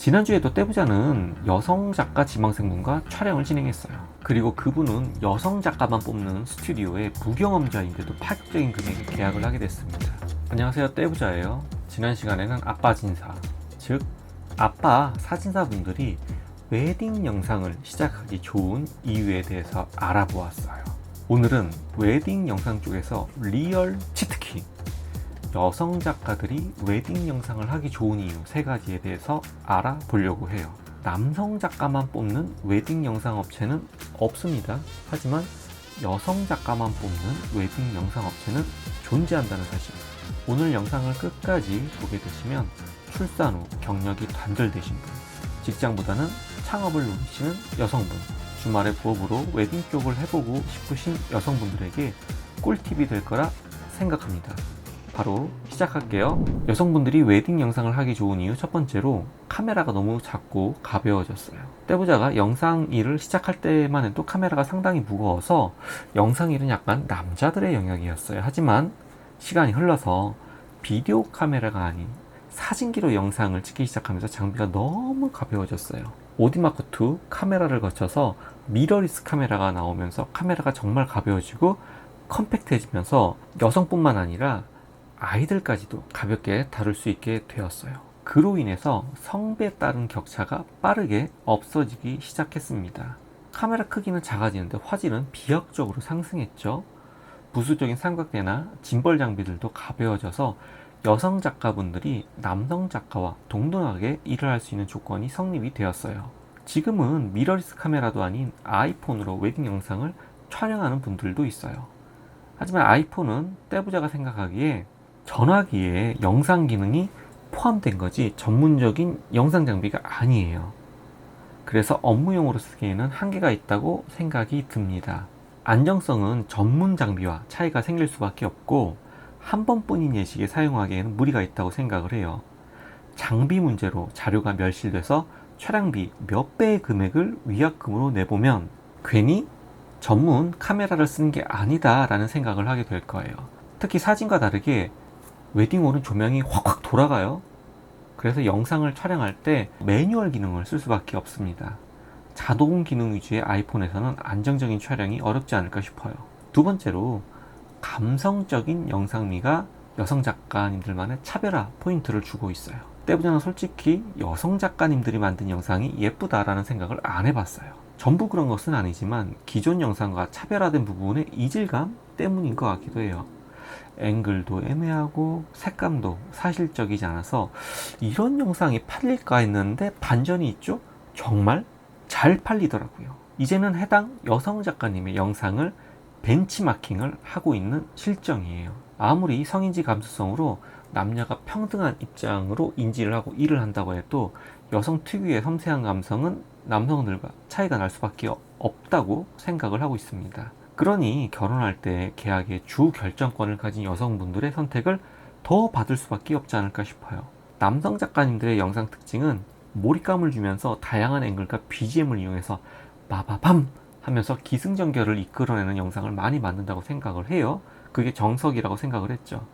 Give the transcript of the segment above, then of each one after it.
지난주에도 떼부자는 여성 작가 지망생분과 촬영을 진행했어요. 그리고 그분은 여성 작가만 뽑는 스튜디오의 무경험자인데도 파격적인 금액에 계약을 하게 됐습니다. 안녕하세요, 떼부자예요. 지난 시간에는 아빠 진사, 즉 아빠 사진사분들이 웨딩 영상을 시작하기 좋은 이유에 대해서 알아보았어요. 오늘은 웨딩 영상 쪽에서 리얼 치트키, 여성 작가들이 웨딩 영상을 하기 좋은 이유 3가지에 대해서 알아보려고 해요. 남성 작가만 뽑는 웨딩 영상 업체는 없습니다. 하지만 여성 작가만 뽑는 웨딩 영상 업체는 존재한다는 사실. 오늘 영상을 끝까지 보게 되시면 출산 후 경력이 단절되신 분, 직장보다는 창업을 노리시는 여성분, 주말에 부업으로 웨딩 쪽을 해보고 싶으신 여성분들에게 꿀팁이 될 거라 생각합니다. 바로 시작할게요. 여성분들이 웨딩 영상을 하기 좋은 이유 첫 번째로 카메라가 너무 작고 가벼워졌어요. 떼부자가 영상 일을 시작할 때만 해도 카메라가 상당히 무거워서 영상 일은 약간 남자들의 영역이었어요. 하지만 시간이 흘러서 비디오 카메라가 아닌 사진기로 영상을 찍기 시작하면서 장비가 너무 가벼워졌어요. 오디마크2 카메라를 거쳐서 미러리스 카메라가 나오면서 카메라가 정말 가벼워지고 컴팩트해지면서 여성뿐만 아니라 아이들까지도 가볍게 다룰 수 있게 되었어요. 그로 인해서 성배에 따른 격차가 빠르게 없어지기 시작했습니다. 카메라 크기는 작아지는데 화질은 비약적으로 상승했죠. 부수적인 삼각대나 짐벌 장비들도 가벼워져서 여성 작가분들이 남성 작가와 동등하게 일을 할 수 있는 조건이 성립이 되었어요. 지금은 미러리스 카메라도 아닌 아이폰으로 웨딩 영상을 촬영하는 분들도 있어요. 하지만 아이폰은 떼부자가 생각하기에 전화기에 영상 기능이 포함된 거지 전문적인 영상 장비가 아니에요. 그래서 업무용으로 쓰기에는 한계가 있다고 생각이 듭니다. 안정성은 전문 장비와 차이가 생길 수밖에 없고 한 번뿐인 예식에 사용하기에는 무리가 있다고 생각을 해요. 장비 문제로 자료가 멸실돼서 촬영비 몇 배의 금액을 위약금으로 내보면 괜히 전문 카메라를 쓰는 게 아니다 라는 생각을 하게 될 거예요. 특히 사진과 다르게 웨딩홀은 조명이 확확 돌아가요. 그래서 영상을 촬영할 때 매뉴얼 기능을 쓸 수밖에 없습니다. 자동 기능 위주의 아이폰에서는 안정적인 촬영이 어렵지 않을까 싶어요. 두 번째로 감성적인 영상미가 여성 작가님들만의 차별화 포인트를 주고 있어요. 떼부자는 솔직히 여성 작가님들이 만든 영상이 예쁘다라는 생각을 안 해봤어요. 전부 그런 것은 아니지만 기존 영상과 차별화된 부분의 이질감 때문인 것 같기도 해요. 앵글도 애매하고 색감도 사실적이지 않아서 이런 영상이 팔릴까 했는데 반전이 있죠? 정말 잘 팔리더라고요. 이제는 해당 여성 작가님의 영상을 벤치마킹을 하고 있는 실정이에요. 아무리 성인지 감수성으로 남녀가 평등한 입장으로 인지를 하고 일을 한다고 해도 여성 특유의 섬세한 감성은 남성들과 차이가 날 수밖에 없다고 생각을 하고 있습니다. 그러니 결혼할 때 계약의 주 결정권을 가진 여성분들의 선택을 더 받을 수밖에 없지 않을까 싶어요. 남성 작가님들의 영상 특징은 몰입감을 주면서 다양한 앵글과 BGM을 이용해서 마바밤 하면서 기승전결을 이끌어내는 영상을 많이 만든다고 생각을 해요. 그게 정석이라고 생각을 했죠.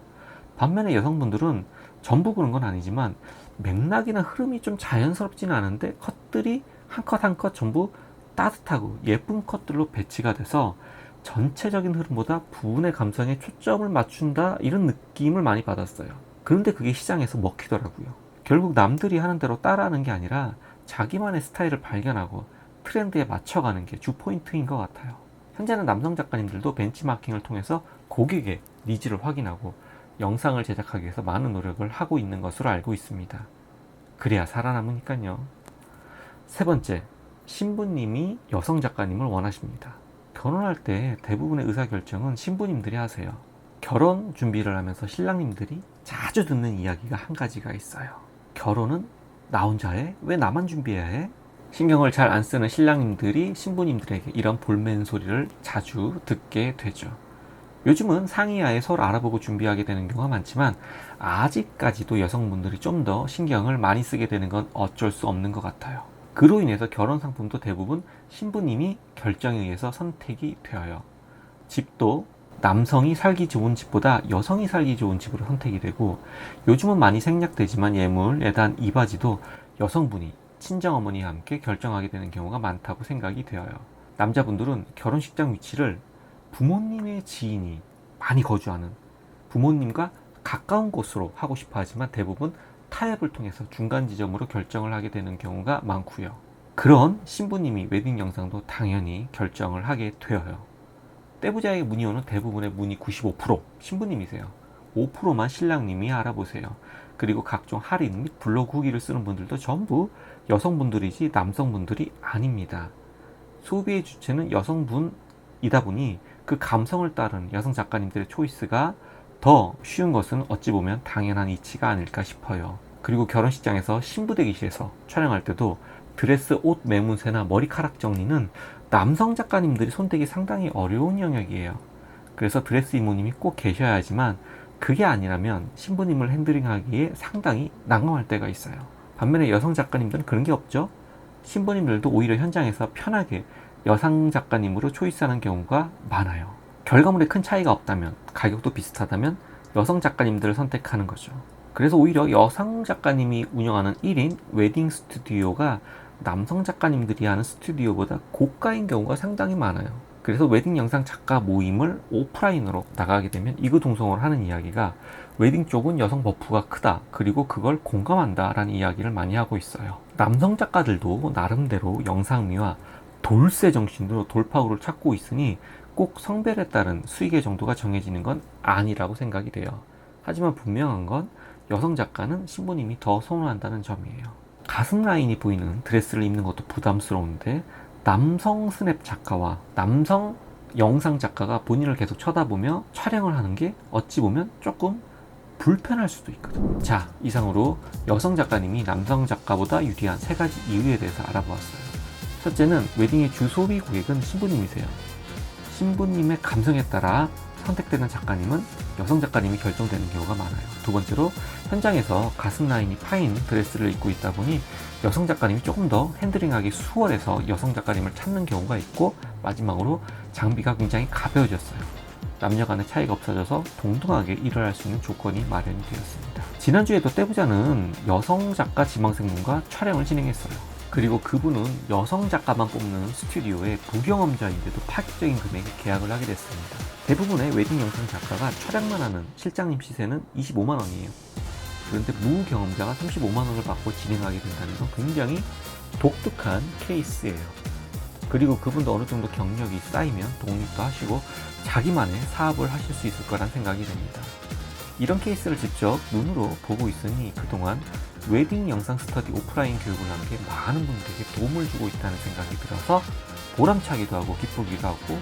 반면에 여성분들은 전부 그런 건 아니지만 맥락이나 흐름이 좀 자연스럽지는 않은데 컷들이 한 컷 한 컷 전부 따뜻하고 예쁜 컷들로 배치가 돼서 전체적인 흐름보다 부분의 감성에 초점을 맞춘다 이런 느낌을 많이 받았어요. 그런데 그게 시장에서 먹히더라고요. 결국 남들이 하는 대로 따라하는 게 아니라 자기만의 스타일을 발견하고 트렌드에 맞춰가는 게 주 포인트인 것 같아요. 현재는 남성 작가님들도 벤치마킹을 통해서 고객의 니즈를 확인하고 영상을 제작하기 위해서 많은 노력을 하고 있는 것으로 알고 있습니다. 그래야 살아남으니까요. 세 번째, 신부님이 여성 작가님을 원하십니다. 결혼할 때 대부분의 의사결정은 신부님들이 하세요. 결혼 준비를 하면서 신랑님들이 자주 듣는 이야기가 한 가지가 있어요. 결혼은 나 혼자 해? 왜 나만 준비해야 해? 신경을 잘 안 쓰는 신랑님들이 신부님들에게 이런 볼멘 소리를 자주 듣게 되죠. 요즘은 상의하에 서로 알아보고 준비하게 되는 경우가 많지만 아직까지도 여성분들이 좀 더 신경을 많이 쓰게 되는 건 어쩔 수 없는 것 같아요. 그로 인해서 결혼 상품도 대부분 신부님이 결정에 의해서 선택이 되어요. 집도 남성이 살기 좋은 집보다 여성이 살기 좋은 집으로 선택이 되고, 요즘은 많이 생략되지만 예물, 예단, 이바지도 여성분이 친정어머니와 함께 결정하게 되는 경우가 많다고 생각이 되어요. 남자분들은 결혼식장 위치를 부모님의 지인이 많이 거주하는 부모님과 가까운 곳으로 하고 싶어 하지만 대부분 타협을 통해서 중간 지점으로 결정을 하게 되는 경우가 많고요. 그런 신부님이 웨딩 영상도 당연히 결정을 하게 되어요. 떼부자에게 문의 오는 대부분의 문의 95% 신부님이세요. 5%만 신랑님이 알아보세요. 그리고 각종 할인 및 블로그 후기를 쓰는 분들도 전부 여성분들이지 남성분들이 아닙니다. 소비의 주체는 여성분이다 보니 그 감성을 따른 여성 작가님들의 초이스가 더 쉬운 것은 어찌 보면 당연한 이치가 아닐까 싶어요. 그리고 결혼식장에서 신부 대기실에서 촬영할 때도 드레스, 옷 매문새나 머리카락 정리는 남성 작가님들이 손대기 상당히 어려운 영역이에요. 그래서 드레스 이모님이 꼭 계셔야 하지만 그게 아니라면 신부님을 핸들링하기에 상당히 난감할 때가 있어요. 반면에 여성 작가님들은 그런 게 없죠. 신부님들도 오히려 현장에서 편하게 여성 작가님으로 초이스하는 경우가 많아요. 결과물에 큰 차이가 없다면, 가격도 비슷하다면 여성 작가님들을 선택하는 거죠. 그래서 오히려 여성 작가님이 운영하는 1인 웨딩 스튜디오가 남성 작가님들이 하는 스튜디오보다 고가인 경우가 상당히 많아요. 그래서 웨딩 영상 작가 모임을 오프라인으로 나가게 되면 이구동성으로 하는 이야기가 웨딩 쪽은 여성 버프가 크다, 그리고 그걸 공감한다 라는 이야기를 많이 하고 있어요. 남성 작가들도 나름대로 영상미와 돌쇠 정신으로 돌파구를 찾고 있으니 꼭 성별에 따른 수익의 정도가 정해지는 건 아니라고 생각이 돼요. 하지만 분명한 건 여성 작가는 신부님이 더 선호한다는 점이에요. 가슴 라인이 보이는 드레스를 입는 것도 부담스러운데 남성 스냅 작가와 남성 영상 작가가 본인을 계속 쳐다보며 촬영을 하는 게 어찌 보면 조금 불편할 수도 있거든요. 자, 이상으로 여성 작가님이 남성 작가보다 유리한 3가지 이유에 대해서 알아보았어요. 첫째는 웨딩의 주 소비 고객은 신부님이세요. 신부님의 감성에 따라 선택되는 작가님은 여성 작가님이 결정되는 경우가 많아요. 두 번째로 현장에서 가슴 라인이 파인 드레스를 입고 있다 보니 여성 작가님이 조금 더 핸들링하기 수월해서 여성 작가님을 찾는 경우가 있고, 마지막으로 장비가 굉장히 가벼워졌어요. 남녀 간의 차이가 없어져서 동등하게 일을 할 수 있는 조건이 마련이 되었습니다. 지난주에도 떼부자는 여성 작가 지망생분과 촬영을 진행했어요. 그리고 그분은 여성 작가만 뽑는 스튜디오의 무경험자인데도 파격적인 금액에 계약을 하게 됐습니다. 대부분의 웨딩 영상 작가가 촬영만 하는 실장님 시세는 25만 원이에요. 그런데 무경험자가 35만 원을 받고 진행하게 된다는 건 굉장히 독특한 케이스예요. 그리고 그분도 어느 정도 경력이 쌓이면 독립도 하시고 자기만의 사업을 하실 수 있을 거란 생각이 됩니다. 이런 케이스를 직접 눈으로 보고 있으니 그동안 웨딩 영상 스터디 오프라인 교육을 한 게 많은 분들에게 도움을 주고 있다는 생각이 들어서 보람차기도 하고 기쁘기도 하고,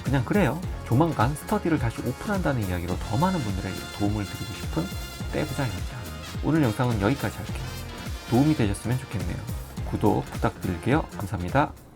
그냥 그래요. 조만간 스터디를 다시 오픈한다는 이야기로 더 많은 분들에게 도움을 드리고 싶은 떼부자입니다. 오늘 영상은 여기까지 할게요. 도움이 되셨으면 좋겠네요. 구독 부탁드릴게요. 감사합니다.